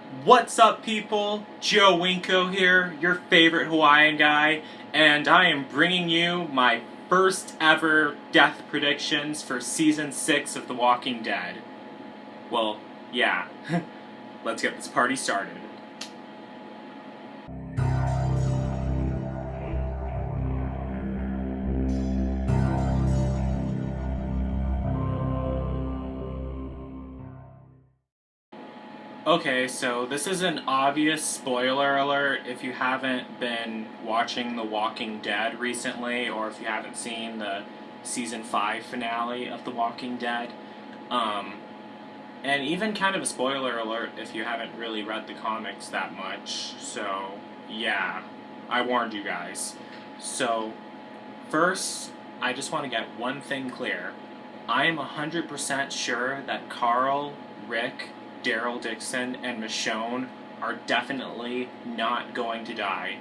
What's up, people? Joe Winko here, your favorite Hawaiian guy, and I am bringing you my first ever death predictions for Season 6 of The Walking Dead. Well, yeah. Let's get this party started. Okay, so this is an obvious spoiler alert if you haven't been watching The Walking Dead recently, or if you haven't seen the Season 5 finale of The Walking Dead. Um, and even kind of a spoiler alert if you haven't really read the comics that much. So, yeah, I warned you guys. So, first, I just want to get one thing clear. I am 100% sure that Carl, Rick, Daryl Dixon, and Michonne are definitely not going to die.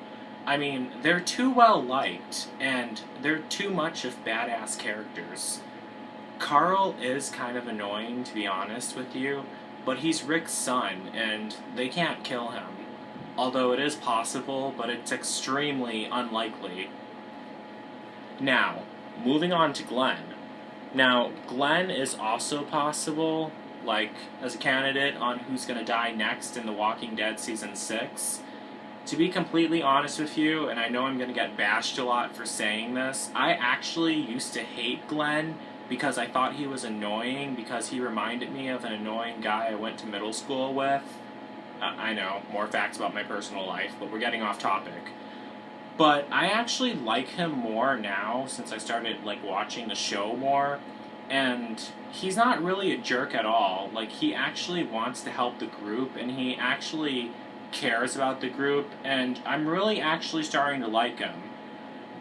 I mean, they're too well liked, and they're too much of badass characters. Carl is kind of annoying, to be honest with you, but he's Rick's son, and they can't kill him. Although it is possible, but it's extremely unlikely. Now, moving on to Glenn. Now, Glenn is also possible, like, as a candidate on who's going to die next in The Walking Dead Season 6. To be completely honest with you, and I know I'm going to get bashed a lot for saying this, I actually used to hate Glenn because I thought he was annoying because he reminded me of an annoying guy I went to middle school with. I know, more facts about my personal life, but we're getting off topic. But I actually like him more now since I started watching the show more, and he's not really a jerk at all. Like, he actually wants to help the group, and he actually cares about the group, and I'm really actually starting to like him.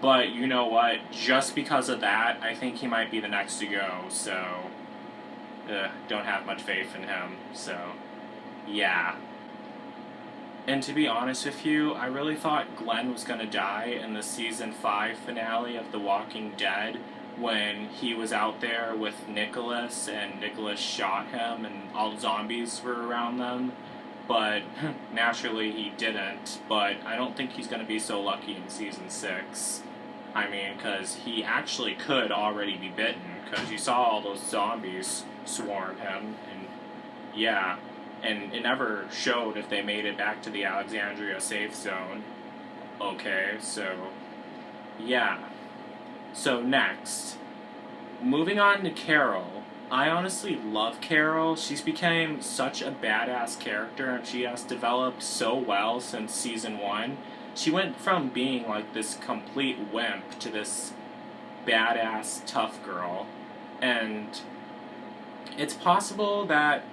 But you know what? Just because of that, I think he might be the next to go, so don't have much faith in him. So, yeah. And to be honest with you, I really thought Glenn was going to die in the Season 5 finale of The Walking Dead when he was out there with Nicholas and Nicholas shot him and all the zombies were around them. But naturally he didn't. But I don't think he's going to be so lucky in Season 6. I mean, because he actually could already be bitten, because you saw all those zombies swarm him, and yeah. And it never showed if they made it back to the Alexandria safe zone. Okay, so, yeah. So next, moving on to Carol. I honestly love Carol. She's become such a badass character, and she has developed so well since Season 1. She went from being like this complete wimp to this badass tough girl. And it's possible that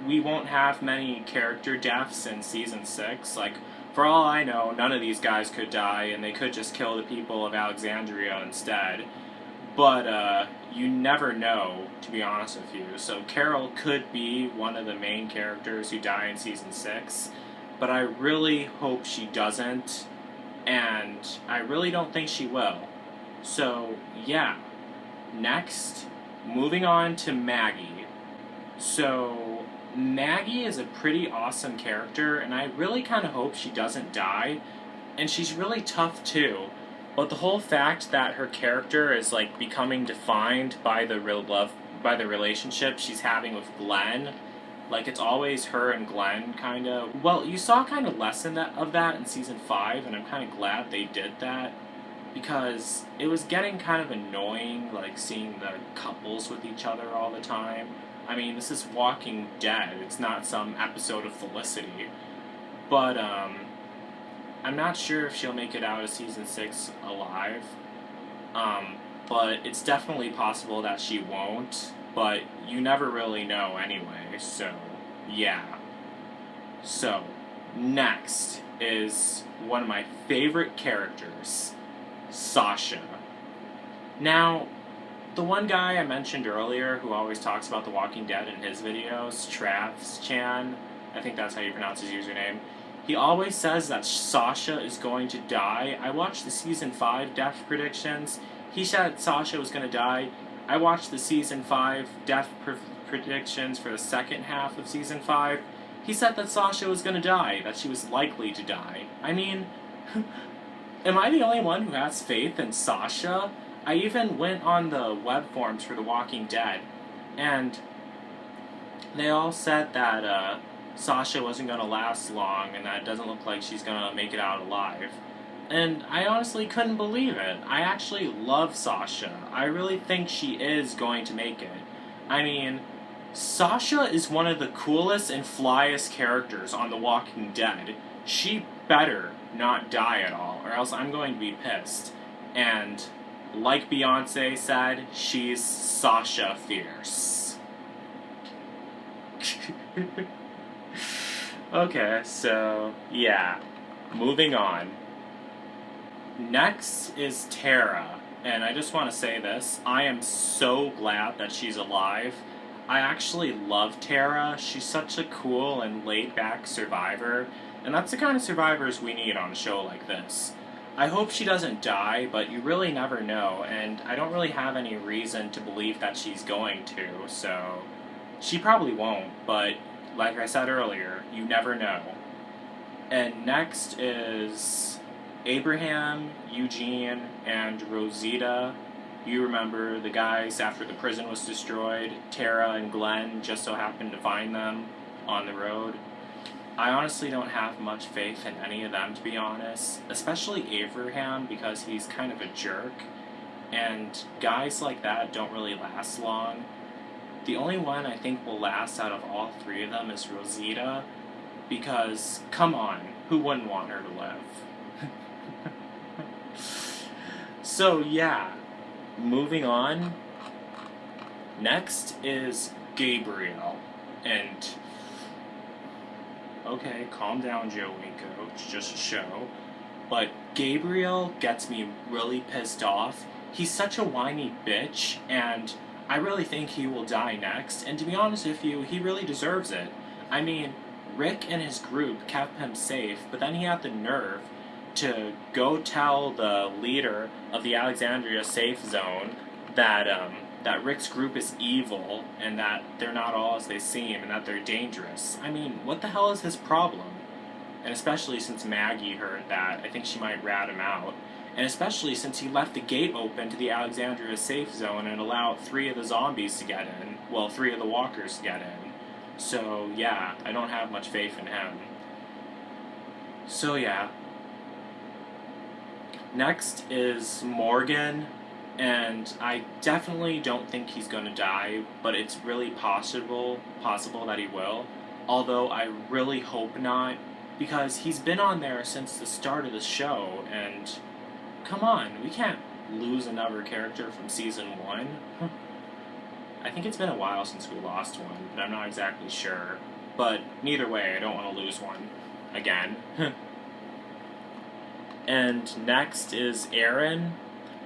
we won't have many character deaths in Season 6. Like, for all I know, none of these guys could die, and they could just kill the people of Alexandria instead. But, you never know, to be honest with you. So Carol could be one of the main characters who die in Season 6, but I really hope she doesn't, and I really don't think she will. So, yeah. Next, moving on to Maggie. So, Maggie is a pretty awesome character, and I really kind of hope she doesn't die. And she's really tough too. But the whole fact that her character is becoming defined by the relationship she's having with Glenn, like it's always her and Glenn kind of. Well, you saw kind of less of that in Season 5, and I'm kind of glad they did that. Because it was getting kind of annoying, like seeing the couples with each other all the time. I mean, this is Walking Dead. It's not some episode of Felicity. But, I'm not sure if she'll make it out of Season 6 alive. But it's definitely possible that she won't. But you never really know anyway, so, yeah. So, next is one of my favorite characters, Sasha. Now, the one guy I mentioned earlier who always talks about The Walking Dead in his videos, Travs-chan, I think that's how you pronounce his username, he always says that Sasha is going to die. I watched the Season 5 death predictions. He said Sasha was going to die. I watched the Season 5 death predictions for the second half of Season 5. He said that Sasha was gonna die, that she was likely to die. I mean, am I the only one who has faith in Sasha? I even went on the web forums for The Walking Dead, and they all said that Sasha wasn't gonna last long, and that it doesn't look like she's gonna make it out alive. And I honestly couldn't believe it. I actually love Sasha. I really think she is going to make it. I mean, Sasha is one of the coolest and flyest characters on The Walking Dead. She better not die at all, or else I'm going to be pissed. And, like Beyonce said, she's Sasha fierce. Okay, so, yeah. Moving on. Next is Tara, and I just want to say this. I am so glad that she's alive. I actually love Tara. She's such a cool and laid-back survivor, and that's the kind of survivors we need on a show like this. I hope she doesn't die, but you really never know, and I don't really have any reason to believe that she's going to, so she probably won't, but like I said earlier, you never know. And next is Abraham, Eugene, and Rosita. You remember the guys after the prison was destroyed. Tara and Glenn just so happened to find them on the road. I honestly don't have much faith in any of them, to be honest. Especially Abraham, because he's kind of a jerk. And guys like that don't really last long. The only one I think will last out of all three of them is Rosita. Because, come on, who wouldn't want her to live? So, yeah. Moving on. Next is Gabriel. And, okay, calm down, Joe Winko. It's just a show. But Gabriel gets me really pissed off. He's such a whiny bitch, and I really think he will die next. And to be honest with you, he really deserves it. I mean, Rick and his group kept him safe, but then he had the nerve to go tell the leader of the Alexandria safe zone that that Rick's group is evil and that they're not all as they seem and that they're dangerous. I mean, what the hell is his problem? And especially since Maggie heard that, I think she might rat him out. And especially since he left the gate open to the Alexandria safe zone and allowed 3 of the zombies to get in. Well, 3 of the walkers to get in. So, yeah, I don't have much faith in him. So, yeah. Next is Morgan, and I definitely don't think he's going to die, but it's really possible that he will. Although I really hope not, because he's been on there since the start of the show, and come on, we can't lose another character from season 1. I think it's been a while since we lost one, but I'm not exactly sure. But neither way, I don't want to lose one again. And next is Aaron.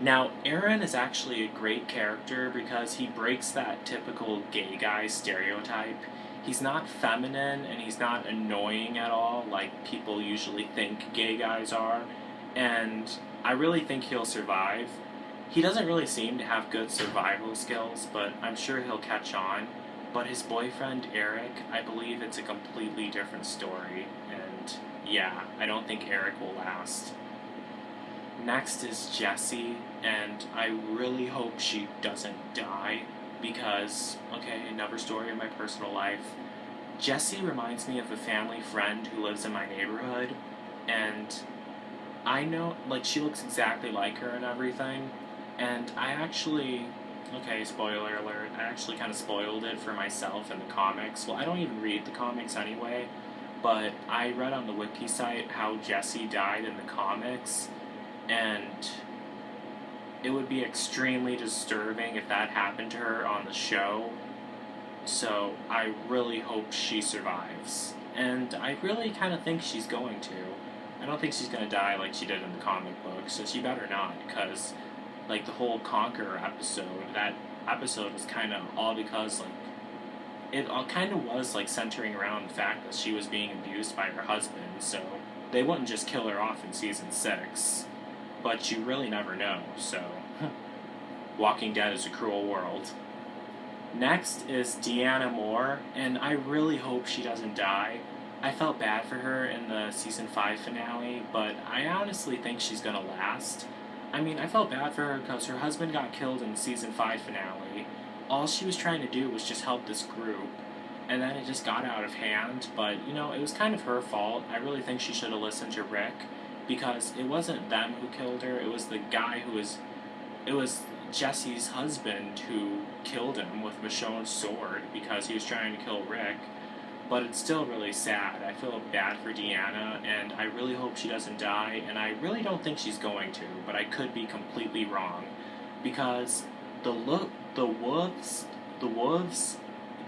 Now, Aaron is actually a great character because he breaks that typical gay guy stereotype. He's not feminine and he's not annoying at all like people usually think gay guys are. And I really think he'll survive. He doesn't really seem to have good survival skills, but I'm sure he'll catch on. But his boyfriend, Eric, I believe it's a completely different story. And yeah, I don't think Eric will last. Next is Jessie, and I really hope she doesn't die, because, okay, another story in my personal life. Jessie reminds me of a family friend who lives in my neighborhood, and I know, like, she looks exactly like her and everything, and I actually, okay, spoiler alert, I actually kind of spoiled it for myself in the comics. Well, I don't even read the comics anyway, but I read on the wiki site how Jessie died in the comics, and it would be extremely disturbing if that happened to her on the show. So I really hope she survives. And I really kind of think she's going to. I don't think she's going to die like she did in the comic book, so she better not, because, like, the whole Conqueror episode, that episode was kind of all because, like, it all kind of was, like, centering around the fact that she was being abused by her husband, so they wouldn't just kill her off in season 6. But you really never know, so Walking Dead is a cruel world. Next is Deanna Moore, and I really hope she doesn't die. I felt bad for her in the season 5 finale, but I honestly think she's gonna last. I mean, I felt bad for her because her husband got killed in the season 5 finale. All she was trying to do was just help this group, and then it just got out of hand, but you know, it was kind of her fault. I really think she should have listened to Rick, because it wasn't them who killed her, it was the guy who was. It was Jesse's husband who killed him with Michonne's sword because he was trying to kill Rick. But it's still really sad. I feel bad for Deanna, and I really hope she doesn't die, and I really don't think she's going to, but I could be completely wrong. Because the wolves,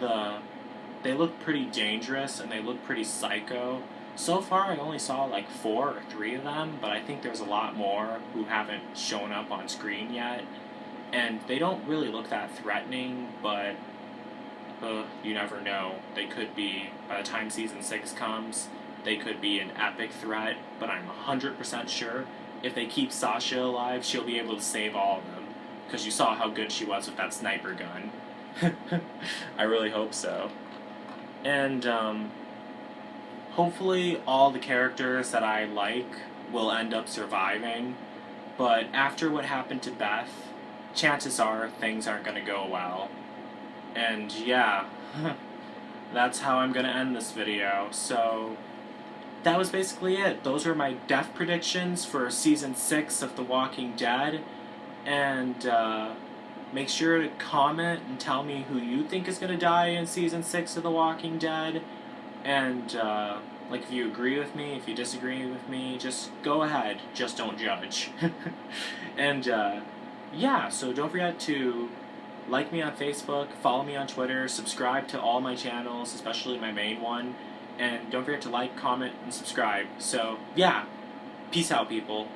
they look pretty dangerous, and they look pretty psycho. So far, I only saw like 4 or 3 of them, but I think there's a lot more who haven't shown up on screen yet. And they don't really look that threatening, but you never know. They could be, by the time season 6 comes, they could be an epic threat, but I'm 100% sure if they keep Sasha alive, she'll be able to save all of them. Because you saw how good she was with that sniper gun. I really hope so. And, hopefully all the characters that I like will end up surviving, but after what happened to Beth, chances are things aren't going to go well. And yeah, that's how I'm going to end this video. So that was basically it. Those are my death predictions for Season 6 of The Walking Dead. And make sure to comment and tell me who you think is going to die in Season 6 of The Walking Dead. And like, if you agree with me, if you disagree with me, just go ahead. Just don't judge. And yeah, so don't forget to like me on Facebook, follow me on Twitter, subscribe to all my channels, especially my main one, and don't forget to like, comment, and subscribe. So yeah, peace out, people.